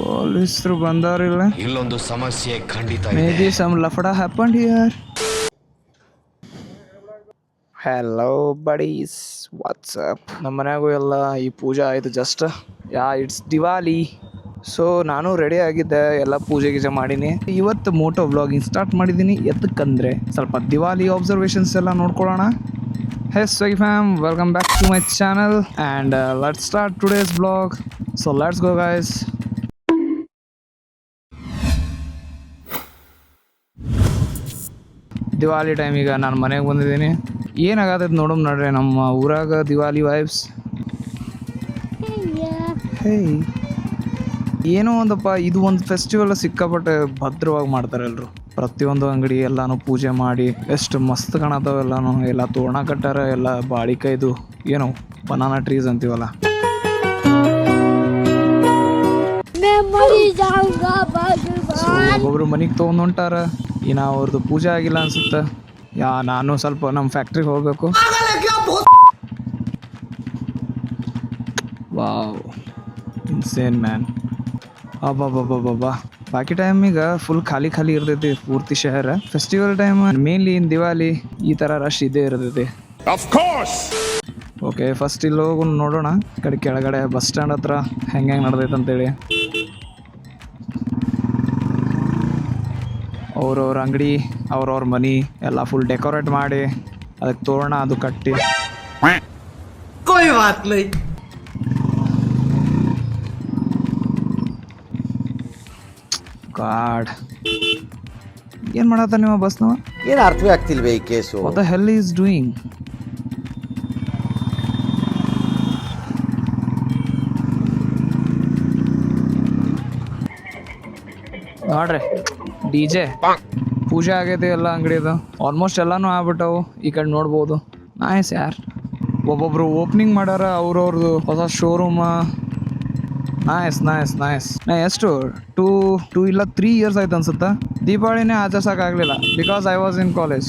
ಪೊಲೀಸರು ಬಂದವ್ರಿಲ್ಲ. ಇಲ್ಲೊಂದು ಸಮಸ್ಯೆ ಖಂಡಿತ ಮೇ ಬಿ ಸಮ್ ಲಫಡ happened here. Hello buddies, what's up. ನಮ್ಮ ಮನ್ಯಾಗೂ ಎಲ್ಲ ಈ ಪೂಜೆ ಆಯಿತು ಜಸ್ಟ್. ಇಟ್ಸ್ ದಿವಾಲಿ. ಸೊ ನಾನು ರೆಡಿ ಆಗಿದ್ದೆ, ಎಲ್ಲ ಪೂಜೆ ಗೀಜೆ ಮಾಡೀನಿ. ಇವತ್ತು ಮೋಟೋ ವ್ಲಾಗಿಂಗ್ ಸ್ಟಾರ್ಟ್ ಮಾಡಿದ್ದೀನಿ. ಎದಕ್ಕಂದ್ರೆ ಸ್ವಲ್ಪ ದಿವಾಲಿ ಅಬ್ಸರ್ವೇಷನ್ಸ್ ಎಲ್ಲ ನೋಡ್ಕೊಳ್ಳೋಣ. Hey Swaggy fam, welcome back to my channel and let's start today's vlog. So let's go guys. Diwali time ಈಗ ನಾನು ಮನೆಗೆ ಬಂದಿದ್ದೀನಿ. ಏನಾಗತ್ತೈತೆ ನೋಡಮ್ ನೋಡ್ರಿ ನಮ್ಮ ಊರಾಗ ದಿವಾಲಿ ವೈಬ್ಸ್. ಹೇ ಏನೋ ಒಂದಪ್ಪ, ಇದು ಒಂದು ಫೆಸ್ಟಿವಲ್ ಸಿಕ್ಕಾಪಟ್ಟೆ ಭದ್ರವಾಗಿ ಮಾಡ್ತಾರೆ ಎಲ್ಲರೂ. ಪ್ರತಿಯೊಂದು ಅಂಗಡಿ ಎಲ್ಲಾನು ಪೂಜೆ ಮಾಡಿ ಎಷ್ಟು ಮಸ್ತ್ ಕಾಣತಾವ. ಎಲ್ಲ ತೋರಣ ಕಟ್ಟಾರ, ಎಲ್ಲ ಬಾಳಿಕಾಯ್ದು ಏನೋ ಬನಾನಾ ಟ್ರೀಸ್ ಅಂತೀವಲ್ಲ. ಒಬ್ಬೊಬ್ರು ಮನೆಗೆ ತೊಗೊಂಡು ಹೊಂಟಾರ. ಇನ್ನು ಅವ್ರದ್ದು ಪೂಜೆ ಆಗಿಲ್ಲ ಅನ್ಸುತ್ತೆ. ನಾನು ಸ್ವಲ್ಪ ನಮ್ಮ ಫ್ಯಾಕ್ಟ್ರಿಗೆ ಹೋಗ್ಬೇಕು. Wow, insane man. ಅಬ್ಬಬ್ಬಬ್ಬಬ್ಬಾ, ಬಾಕಿ ಟೈಮಿಗೆ ಫುಲ್ ಖಾಲಿ ಇರ್ತೈತಿ ಪೂರ್ತಿ ಶಹರ. Festival time mainly in Diwali ಈ ಥರ ರಶ್ ಇದ್ದೇ ಇರ್ತೈತಿ. ಓಕೆ, ಫಸ್ಟ್ ಇಲ್ಲಿ ಹೋಗಿ ನೋಡೋಣ ಕೆಳಗಡೆ ಬಸ್ ಸ್ಟ್ಯಾಂಡ್ ಹತ್ರ ಹೆಂಗೆ ನಡೆದೈತೆ ಅಂತೇಳಿ. ಅವ್ರವ್ರ ಅಂಗಡಿ, ಅವ್ರವ್ರ ಮನಿ ಎಲ್ಲ ಫುಲ್ ಡೆಕೋರೇಟ್ ಮಾಡಿ ಅದಕ್ಕೆ ತೋರಣ ಅದು ಕಟ್ಟಿ. ಗಾಡ್, ಏನ್ ಮಾಡತ್ತ ನಿಮ್ಮ ಬಸ್ನವ? ಏನು ಅರ್ಥವೇ ಆಗ್ತಿಲ್ವೇ ಈ case? What the hell is doing? ನೋಡ್ರಿ DJ ಪೂಜೆ ಆಗೈತಿ, ಎಲ್ಲ ಅಂಗಡಿದು ಆಲ್ಮೋಸ್ಟ್ ಎಲ್ಲಾನು ಆಗ್ಬಿಟ್ಟವು. ಈ ಕಡೆ ನೋಡ್ಬೋದು. ನೈಸ್ ಯಾರ್, ಒಬ್ಬೊಬ್ರು ಓಪನಿಂಗ್ ಮಾಡ್ಯಾರ ಅವ್ರವ್ರದ್ದು ಹೊಸ ಶೋರೂಮ್. Nice nice nice. ನಾ ಎಷ್ಟು 2 ಇಲ್ಲ 3 ಇಯರ್ಸ್ ಆಯ್ತು ಅನ್ಸುತ್ತಾ ದೀಪಾವಳಿನೇ ಆಚರಿಸೋಕ್ಕಾಗಲಿಲ್ಲ. Because I was in college.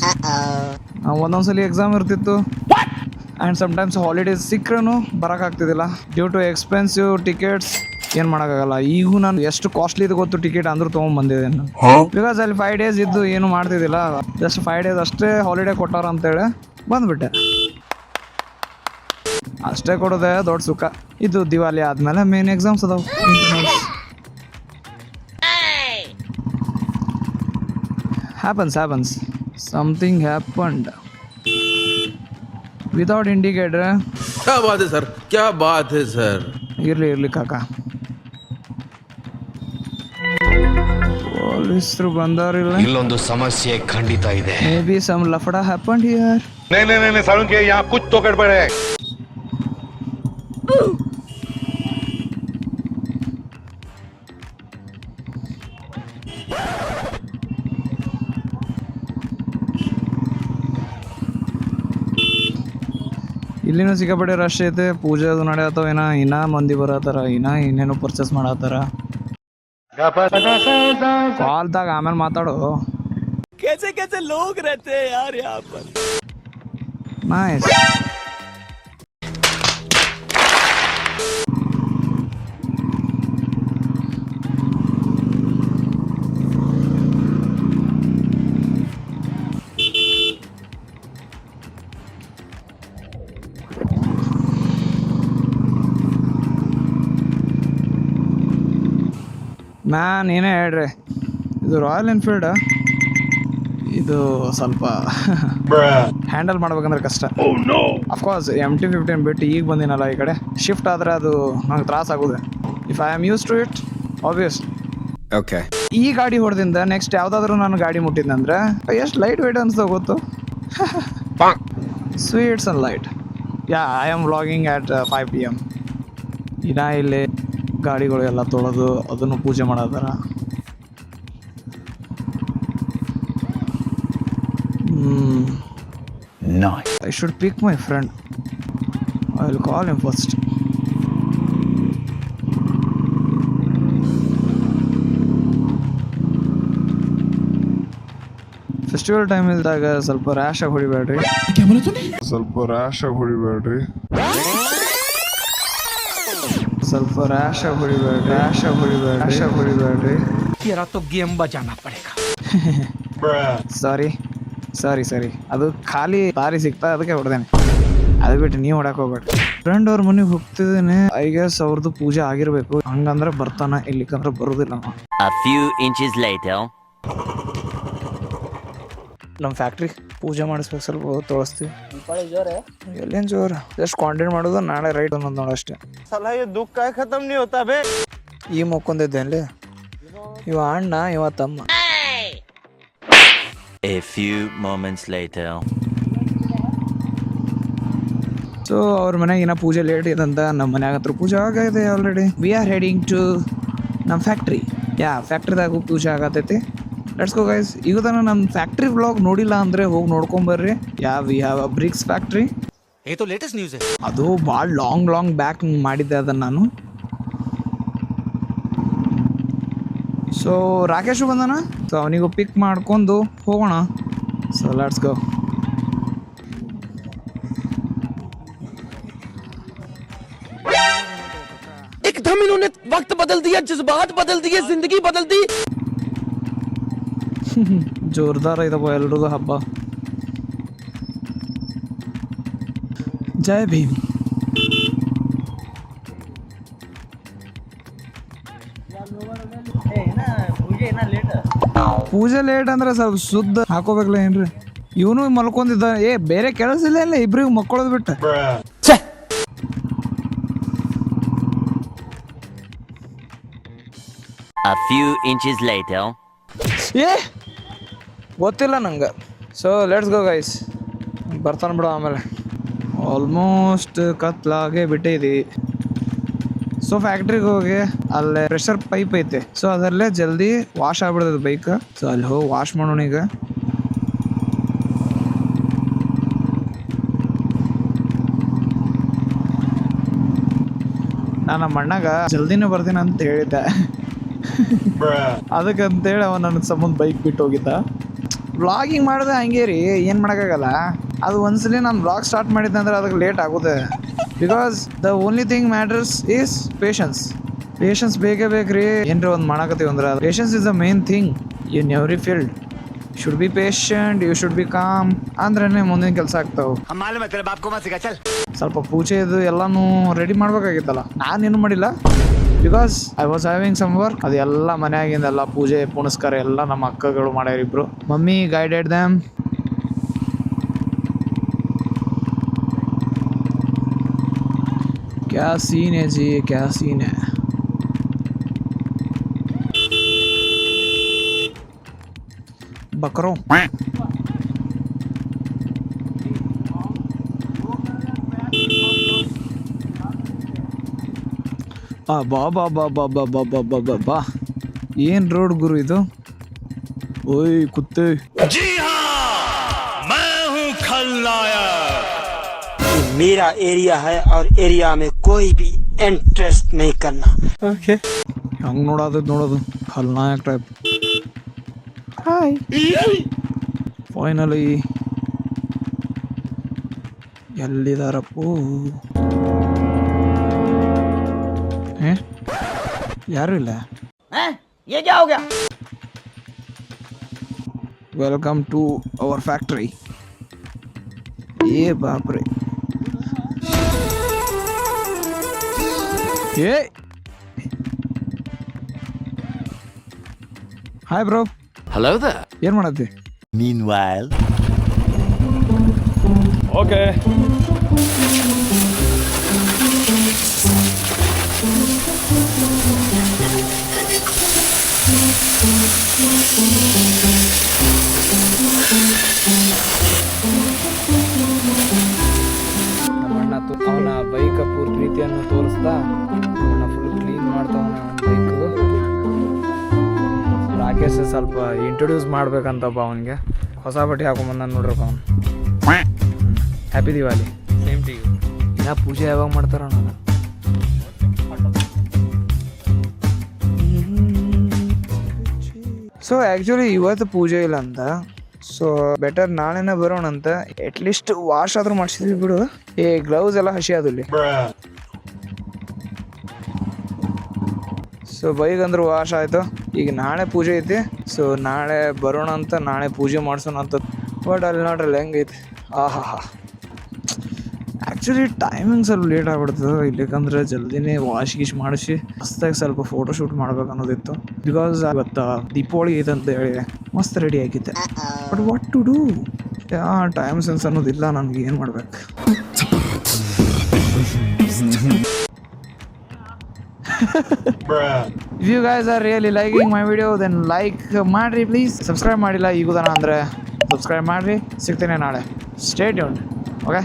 ಒಂದೊಂದ್ಸಲಿ ಎಕ್ಸಾಮ್ ಇರ್ತಿತ್ತು ಆ್ಯಂಡ್ ಸಮ್ಟೈಮ್ಸ್ ಹಾಲಿಡೇಸ್ ಸಿಕ್ಕರೂ ಬರೋಕ್ಕಾಗ್ತಿದ್ದಿಲ್ಲ ಡ್ಯೂ ಟು ಎಕ್ಸ್ಪೆನ್ಸಿವ್ ಟಿಕೆಟ್ಸ್. ಏನು ಮಾಡೋಕ್ಕಾಗಲ್ಲ. ಈಗೂ ನಾನು ಎಷ್ಟು ಕಾಸ್ಟ್ಲಿ ಇದು ಗೊತ್ತು ಟಿಕೆಟ್ ಅಂದ್ರೂ ತೊಗೊಂಡ್ಬಂದಿದ್ದೆ ನಾನು. ಬಿಕಾಸ್ ಅಲ್ಲಿ 5 ಡೇಸ್ ಇದ್ದು ಏನು ಮಾಡ್ತಿದ್ದಿಲ್ಲ. ಜಸ್ಟ್ 5 ಡೇಸ್ ಅಷ್ಟೇ ಹಾಲಿಡೇ ಕೊಟ್ಟಾರ ಅಂತೇಳಿ ಬಂದ್ಬಿಟ್ಟೆ. ಅಷ್ಟೇ ಕೊಡೋದೆ ದೊಡ್ಡ ಸುಖ. ಇದು ದಿವಾಲಿ ಆದ್ಮೇಲೆ ಮೇನ್ ಎಕ್ಸಾಮ್ಸ್ ಅದಾವ. Happens something happened without indicator. क्या बात है सर. ಇರ್ಲಿ ಕಾಕ, ಪೊಲೀಸರು ಬಂದವ್ರಿಲ್ಲ. ಇಲ್ಲೊಂದು ಸಮಸ್ಯೆ ಖಂಡಿತ ಇದೆ. ಮೇ ಬಿ ಸಮ್ ಲಫಡ ಹ್ಯಾಪನ್ಡ್ ಹಿಯರ್. नहीं सारुण के यहाँ कुछ तो गड़बड़ है. ಇಲ್ಲಿನೂ ಸಿಕ್ಕಾಪಟ್ಟೆ ರಶ್ ಐತೆ. ಪೂಜೆ ಅದು ನಡೆಯತ್ತವ. ಇನ್ನ ಮಂದಿ ಬರತ್ತಾರ, ಇನ್ನೇನು ಪರ್ಚೇಸ್ ಮಾಡತ್ತಾರ. ಕಾಲ್ದಾಗ ಆಮೇಲೆ ಮಾತಾಡು. कैसे लोग रहते हैं यार यहाँ पर. ನೈಸ್. ಮ್ಯಾನ್ ಏನೇ ಹೇಳ್ರಿ, ಇದು ರಾಯಲ್ ಎನ್ಫೀಲ್ಡ್. ಇದು ಸ್ವಲ್ಪ ಹ್ಯಾಂಡಲ್ ಮಾಡ್ಬೇಕಂದ್ರೆ ಕಷ್ಟ. ಅಫ್ಕೋರ್ಸ್ MT-15 ಬಿಟ್ಟು ಈಗ ಬಂದಿನಲ್ಲ ಈ ಕಡೆ ಶಿಫ್ಟ್ ಆದ್ರೆ ಅದು ನಂಗೆ ತ್ರಾಸ ಆಗೋದು. If I am use to it obvious. Okay, ಈ ಗಾಡಿ ಹೊಡೆದಿಂದ ನೆಕ್ಸ್ಟ್ ಯಾವುದಾದ್ರೂ ನಾನು ಗಾಡಿ ಮುಟ್ಟಿದ್ನಂದ್ರೆ ಎಷ್ಟು ಲೈಟ್ ವೆಯ್ಟ್ ಅನ್ಸ್ತೋ ಗೊತ್ತು. Sweets and light. I am vlogging at 5 PM. ಇಲ್ಲಿ ಗಾಡಿಗಳು ಎಲ್ಲ ತೊಳೆದು ಅದನ್ನು ಪೂಜೆ ಮಾಡತ್ತಾರ. I should pick my friend. I will call him first. Festival time ಇದ್ದಾಗ ಸ್ವಲ್ಪ ರ್ಯಾಶ್ ಆಗಿ ಹೊಡಿಬೇಡ್ರಿ. ಸ್ವಲ್ಪ ರ್ಯಾಶಾಗಿ ಹೊಡಿಬೇಡ್ರಿ ಸಾರಿ ಅದು ಖಾಲಿ ದಾರಿ ಸಿಗ್ತಾ ಅದಕ್ಕೆ ಹೊಡೆದೇನೆ. ಅದು ಬಿಟ್ಟು ನೀವು ಹೊಡಕ್ ಹೋಗ್ಬೇಡ್ರಿ. ಫ್ರೆಂಡ್ ಅವ್ರ ಮನೆಗೆ ಹೋಗ್ತಿದ್ದೇನೆ. ಐ ಗೆಸ್ ಅವ್ರದ್ದು ಪೂಜೆ ಆಗಿರ್ಬೇಕು. ಹಂಗಂದ್ರೆ ಬರ್ತಾನ, ಇಲ್ಲಿಕಂದ್ರೆ ಬರುದಿಲ್ಲ. A few inches later. ನಮ್ಮ ಫ್ಯಾಕ್ಟ್ರಿ ಪೂಜೆ ಮಾಡಿಸ್ಬೇಕು, ಸ್ವಲ್ಪ ತೋರಿಸ್ತೀವಿ. ಎಲ್ಲಿಂದ ಜೋರ ಜಸ್ಟ್ ಕಾಂಟೆಂಟ್ ಮಾಡೋದು, ನಾಳೆ ರೈಟ್ ಅನ್ನೋದು ನೋಡಷ್ಟೇ. ಈ ಮುಕ್ಕೊಂದಿದ್ದೇನೆ, ಇವ ಅಣ್ಣ ಇವ ತಮ್ಮ. A few moments later. So ಅವ್ರ ಮನೆಗೆ ಇನ್ನ ಪೂಜೆ ಲೇಟ್ ಇದಂತ, ನಮ್ಮ ಮನ್ಯಾಗ ಹತ್ರ ಪೂಜೆ ಆಗೈತೆ already. We are heading to ನಮ್ಮ ಫ್ಯಾಕ್ಟ್ರಿ. ಫ್ಯಾಕ್ಟ್ರಿದಾಗೂ ಪೂಜೆ ಆಗತೈತಿ. Let's go guys. ಈಗ ತಾನು ನಮ್ಮ ಫ್ಯಾಕ್ಟ್ರಿ ವ್ಲಾಗ್ ನೋಡಿಲ್ಲ ಅಂದ್ರೆ ಹೋಗಿ ನೋಡ್ಕೊಂಬರ್ರಿ. We have a bricks factory. ಅದು ಭಾಳ ಲಾಂಗ್ ಬ್ಯಾಕ್ ಮಾಡಿದ್ದೆ ಅದನ್ನು ನಾನು. ಸೊ ರಾಕೇಶು ಬಂದಾನ, ಸೊ ಅವನಿಗೂ ಪಿಕ್ ಮಾಡ್ಕೊಂಡು ಹೋಗೋಣ. So let's go. एकदम इन्होंने वक्त बदल दिया, जज्बात बदल दिए, जिंदगी बदल दी. ಜೋರ್ದಾರ ಇದಪ್ಪ ಎಲ್ರಿಗೂ ಹಬ್ಬ. ಜೈ ಭೀಮ್. ಪೂಜೆ ಲೇಟ್ ಅಂದ್ರೆ ಸ್ವಲ್ಪ ಶುದ್ಧ ಹಾಕೋಬೇಕಲ್ಲ ಏನ್ರಿ. ಇವನು ಮಲ್ಕೊಂಡಿದ್ದ. ಬೇರೆ ಕೆಲಸ ಇಲ್ಲ ಇಬ್ರಿಗೂ ಮಕ್ಕಳದ್ ಬಿಟ್ಟ. A few inches later. ಗೊತ್ತಿಲ್ಲ ನಂಗೆ. So let's go guys. ಬರ್ತಾನೆ ಬಿಡು ಆಮೇಲೆ. ಆಲ್ಮೋಸ್ಟ್ ಕತ್ಲಾಗೆ ಬಿಟ್ಟಿದ್ದೀವಿ. ಸೊ ಫ್ಯಾಕ್ಟ್ರಿಗೆ ಹೋಗಿ ಅಲ್ಲೇ ಪ್ರೆಷರ್ ಪೈಪ್ ಐತೆ. ಸೊ ಅದರಲ್ಲೇ ಜಲ್ದಿ ವಾಶ್ ಆಗ್ಬಿಡ್ತದೆ ಬೈಕ್. ಸೊ ಅಲ್ಲಿ ಹೋಗಿ ವಾಶ್ ಮಾಡೋಣ ಈಗ. ನಾನು ನಮ್ಮ ಅಣ್ಣಗ ಜಲ್ದಿನೇ ಬರ್ತೀನಿ ಅಂತ ಹೇಳಿದ್ದೆ. ಅದಕ್ಕಂತೇಳಿ ಅವ ನನ್ನ ಸಂಬಂಧ ಬೈಕ್ ಬಿಟ್ಟು ಹೋಗಿದ್ದ. ವ್ಲಾಗಿಂಗ್ ಮಾಡಿದೆ ಹಂಗೆ ರೀ, ಏನು ಮಾಡೋಕ್ಕಾಗಲ್ಲ. ಅದು ಒಂದ್ಸಲಿ ನಾನು ವ್ಲಾಗ್ ಸ್ಟಾರ್ಟ್ ಮಾಡಿದ್ದೆ ಅಂದ್ರೆ ಅದಕ್ಕೆ ಲೇಟ್ ಆಗುತ್ತೆ. Because the only thing matters is patience ಬೇಕೇ ಬೇಕ್ರಿ. ಏನ್ರಿ ಒಂದು ಮಾಡಕತ್ತೀವಿ ಅಂದ್ರೆ patience is the main thing in every field. Should be patient, you should be calm, ಅಂದ್ರೇ ಮುಂದಿನ ಕೆಲಸ ಆಗ್ತಾವೆ. ಸ್ವಲ್ಪ ಪೂಜೆ ಇದು ಎಲ್ಲಾನು ರೆಡಿ ಮಾಡ್ಬೇಕಾಗಿತ್ತಲ್ಲ, ನಾನೇನು ಮಾಡಿಲ್ಲ. Because I was having some work. ಅದೆಲ್ಲ ಮನೆಯಾಗಿಂದೆಲ್ಲ ಪೂಜೆ ಪುನಸ್ಕಾರ ಎಲ್ಲ ನಮ್ಮ ಅಕ್ಕಗಳು ಮಾಡ್ಯಾರ ಇಬ್ರು. Mummy guided them. क्या सीन है जी, क्या सीन है. बकरों ಬಾ ಬಾ ಬಾ ಬಾ ಬಾ ಬಾ ಬಾ ಬಾ ಬಾ ಬಾ. ಏನ್ ರೋಡ್ ಗುರು ಇದು. ಓಯ್ ಕುತ್ತೆ. जी हाँ, मैं हूँ खलनायक. मेरा एरिया है और एरिया में कोई भी इंटरेस्ट नहीं करना. ಹಂಗ್ ನೋಡೋದು ಖಲ್ನಾಯಕ್ ಟೈಪ್. ಹಾಯ್. ಫೈನಲಿ ಎಲ್ಲಿದಾರಪ್ಪು? ಯಾರು ಇಲ್ಲ. Welcome to our factory. ಬಾಪ್ರೆ. Hi bro. Hello there. ಏನ್ ಮಾಡತ್ತಿ? Meanwhile. Okay. ನಮ್ಮಣ್ಣ ಅವನ ಬೈಕ್ ಪೂರ್ ಪ್ರೀತಿಯನ್ನು ತೋರಿಸ್ದ. ಅವನ ಫುಲ್ ಕ್ಲೀನ್ ಮಾಡ್ತಾವನ ಬೈಕ್. ರಾಕೇಶ್ ಸ್ವಲ್ಪ ಇಂಟ್ರೊಡ್ಯೂಸ್ ಮಾಡ್ಬೇಕಂತಪ್ಪ ಅವನಿಗೆ. ಹೊಸ ಬಟ್ಟೆ ಹಾಕೊಂಬಂದ ನೋಡ್ರಪ್ಪ ಅವನು. Happy Diwali. Same to you. ಇನ್ನ ಪೂಜೆ ಯಾವಾಗ ಮಾಡ್ತಾರ ನಾನು. ಸೊ ಆ್ಯಕ್ಚುಲಿ ಇವತ್ತು ಪೂಜೆ ಇಲ್ಲ ಅಂತ. ಸೊ ಬೆಟರ್ ನಾಳೆನೇ ಬರೋಣ ಅಂತ. ಅಟ್ಲೀಸ್ಟ್ ವಾಶ್ ಆದ್ರೂ ಮಾಡಿಸಿದ್ವಿ ಬಿಡು. ಗ್ಲೌಸ್ ಎಲ್ಲ ಹಸಿ ಅದು ಇಲ್ಲಿ. ಸೊ ಬೈಕ್ ಅಂದ್ರೆ ವಾಶ್ ಆಯಿತು. ಈಗ ನಾಳೆ ಪೂಜೆ ಐತಿ. ಸೊ ನಾಳೆ ಬರೋಣ ಅಂತ, ನಾಳೆ ಪೂಜೆ ಮಾಡಿಸೋಣ ಅಂತ. ಬಟ್ ಅಲ್ಲಿ ನೋಡ್ರಲ್ಲ ಹೆಂಗೈತಿ. ಆಹಾ, ಆ್ಯಕ್ಚುಲಿ ಟೈಮಿಂಗ್ ಸ್ವಲ್ಪ ಲೇಟ್ ಆಗ್ಬಿಡ್ತದೆ ಇಲ್ಲಿಕಂದ್ರೆ ಜಲ್ದಿನೇ ವಾಶ್ ಗೀಶ್ ಮಾಡಿಸಿ ಮಸ್ತಾಗಿ ಸ್ವಲ್ಪ ಫೋಟೋ ಶೂಟ್ ಮಾಡ್ಬೇಕು ಅನ್ನೋದಿತ್ತು. ಬಿಕಾಸ್ ಇವತ್ತು ದೀಪಾವಳಿ ಐತೆ ಅಂತ ಹೇಳಿ ಮಸ್ತ್ ರೆಡಿ ಆಗಿದ್ದೆ. But what to do, time sense ಅನ್ನೋದಿಲ್ಲ ನನಗೆ. ಏನು ಮಾಡ್ಬೇಕು? If you guys are really liking my video, then like ಮಾಡ್ರಿ ಪ್ಲೀಸ್. ಸಬ್ಸ್ಕ್ರೈಬ್ ಮಾಡಿಲ್ಲ ಈಗುದಾನ ಅಂದರೆ ಸಬ್ಸ್ಕ್ರೈಬ್ ಮಾಡ್ರಿ. ಸಿಗ್ತೇನೆ ನಾಳೆ. Stay tuned. Okay.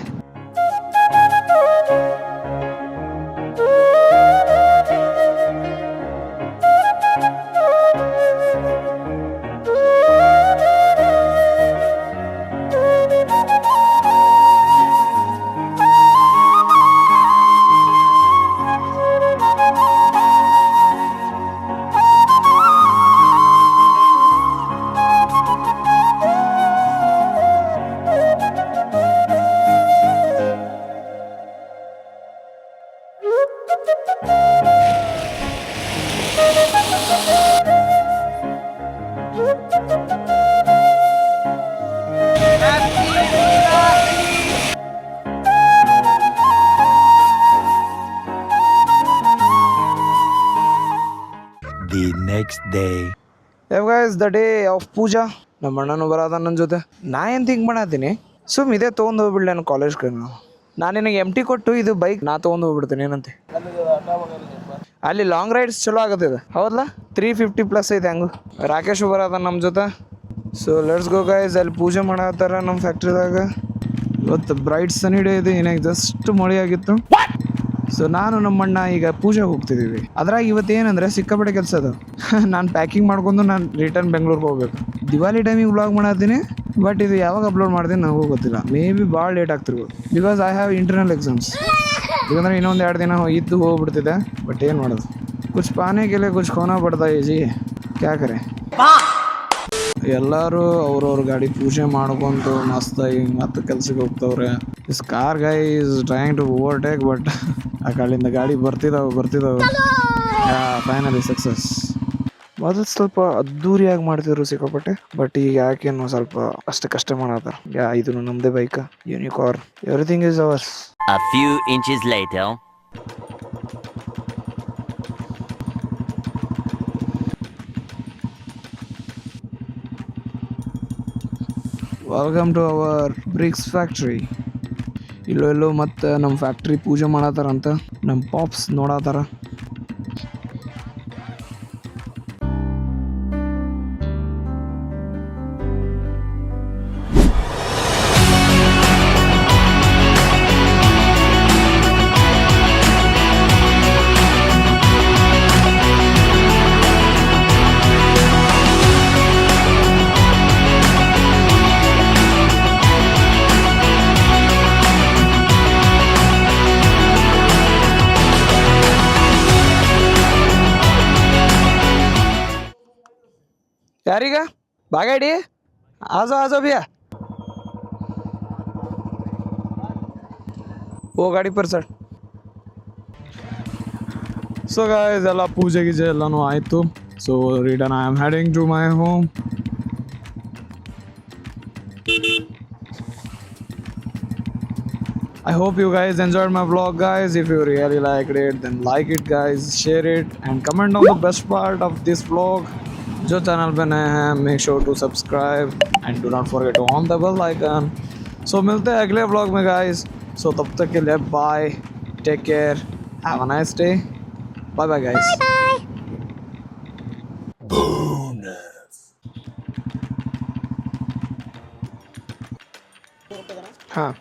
The next day. Guys, the day of puja. ನಮ್ಮ ಅಣ್ಣನೂ ಬರೋದ ನನ್ನ ಜೊತೆ. ನಾ ಏನು ಥಿಂಕ್ ಮಾಡತ್ತೀನಿ, ಸುಮ್ ಇದೇ ತೊಗೊಂಡು ಹೋಗ್ಬಿಡ್ಲಿ ನಾನು ಕಾಲೇಜ್ಗೆ. ನಾನು ನಿನಗೆ MT ಕೊಟ್ಟು ಇದು ಬೈಕ್ ನಾ ತೊಗೊಂಡು ಹೋಗ್ಬಿಡ್ತೀನಿ. ಏನಂತೆ ಅಲ್ಲಿ ಲಾಂಗ್ ರೈಡ್ಸ್ ಚಲೋ ಆಗತ್ತಿದೆ ಹೌದಲ್ಲ. 350+ ಐತೆ ಹಂಗು. ರಾಕೇಶ್ ಬರೋದ ನಮ್ಮ ಜೊತೆ. So let's go guys. ಅಲ್ಲಿ ಪೂಜೆ ಮಾಡತ್ತಾರ ನಮ್ಮ ಫ್ಯಾಕ್ಟ್ರಿದಾಗ. ಇವತ್ತು ಬ್ರೈಟ್ ಸನಿ ಡೇ ಇದೆ. ಏನಾಗ ಜಸ್ಟ್ ಮಳೆ ಆಗಿತ್ತು. ಸೊ ನಾನು ನಮ್ಮಣ್ಣ ಈಗ ಪೂಜೆಗೆ ಹೋಗ್ತಿದ್ದೀವಿ. ಅದ್ರಾಗ ಇವತ್ತು ಏನಂದರೆ ಸಿಕ್ಕಾಪಟ್ಟೆ ಕೆಲಸ ಅದು. ನಾನು ಪ್ಯಾಕಿಂಗ್ ಮಾಡ್ಕೊಂಡು ನಾನು ರಿಟರ್ನ್ ಬೆಂಗ್ಳೂರಿಗೆ ಹೋಗ್ಬೇಕು. ದಿವಾಲಿ ಟೈಮಿಗೆ ವ್ಲಾಗ್ ಮಾಡತ್ತೀನಿ. ಬಟ್ ಇದು ಯಾವಾಗ ಅಪ್ಲೋಡ್ ಮಾಡ್ತೀನಿ ನನಗೂ ಗೊತ್ತಿಲ್ಲ. ಮೇ ಬಿ ಭಾಳ ಲೇಟ್ ಆಗ್ತಿರ್ಬೋದು. Because I have internal exams. ಯಾಕಂದರೆ ಇನ್ನೊಂದು 2 ದಿನ ಇದ್ದು ಹೋಗ್ಬಿಡ್ತಿದೆ. ಬಟ್ ಏನು ಮಾಡೋದು, ಕುछ ಪಾನೆ के लिए कुछ खोना पड़ता है जी, क्या करें. ಎಲ್ಲರೂ ಅವ್ರವ್ರ ಗಾಡಿ ಪೂಜೆ ಮಾಡ್ಕೊಂತು ಮಸ್ತಾಗಿ ಮತ್ತೆ ಕೆಲ್ಸಕ್ಕೆ ಹೋಗ್ತವ್ರೆ. This car guy is trying to overtake. But ಆ ಕಡೆಯಿಂದ ಗಾಡಿ ಬರ್ತಿದ್ದಾವೆ. Finally success. ಮೊದಲು ಸ್ವಲ್ಪ ಅದ್ದೂರಿಯಾಗಿ ಮಾಡ್ತಿದ್ರು ಸಿಕ್ಕಾಪಟ್ಟೆ. ಬಟ್ ಈಗ ಯಾಕೇನು ಸ್ವಲ್ಪ ಅಷ್ಟೇ ಮಾಡತ್ತಾರ. ಇದು ನಮ್ಮದೇ bike, Unicorn. Everything is ours. A few inches later. Welcome to our bricks factory. ಇಲ್ಲೋ ಮತ್ತು ನಮ್ಮ ಫ್ಯಾಕ್ಟ್ರಿ ಪೂಜೆ ಮಾಡತ್ತಾರಂತ ನಮ್ಮ ಪಾಪ್ಸ್ ನೋಡತ್ತಾರ. ಯಾರೀಗ ಬಾಗಾಡಿ ಆಜೋ ಭಯ್ಯ ಓ ಗಾಡಿ ಪರ್ ಸರ್. ಸೊ ಗಾಯ್ಸ್, ಎಲ್ಲ ಪೂಜೆ ಗೀಜೆ ಎಲ್ಲನೂ ಆಯಿತು. So return I am heading to my home. I hope you guys enjoyed my vlog guys. If you really liked it, then like it guys, share it and comment on the best part of this vlog. जो channel पे नए हैं, make sure to subscribe and do not forget to on the bell icon. So मिलते हैं अगले vlog में guys. सो तब तक के लिए bye, take care, have a nice day, bye bye guys. हाँ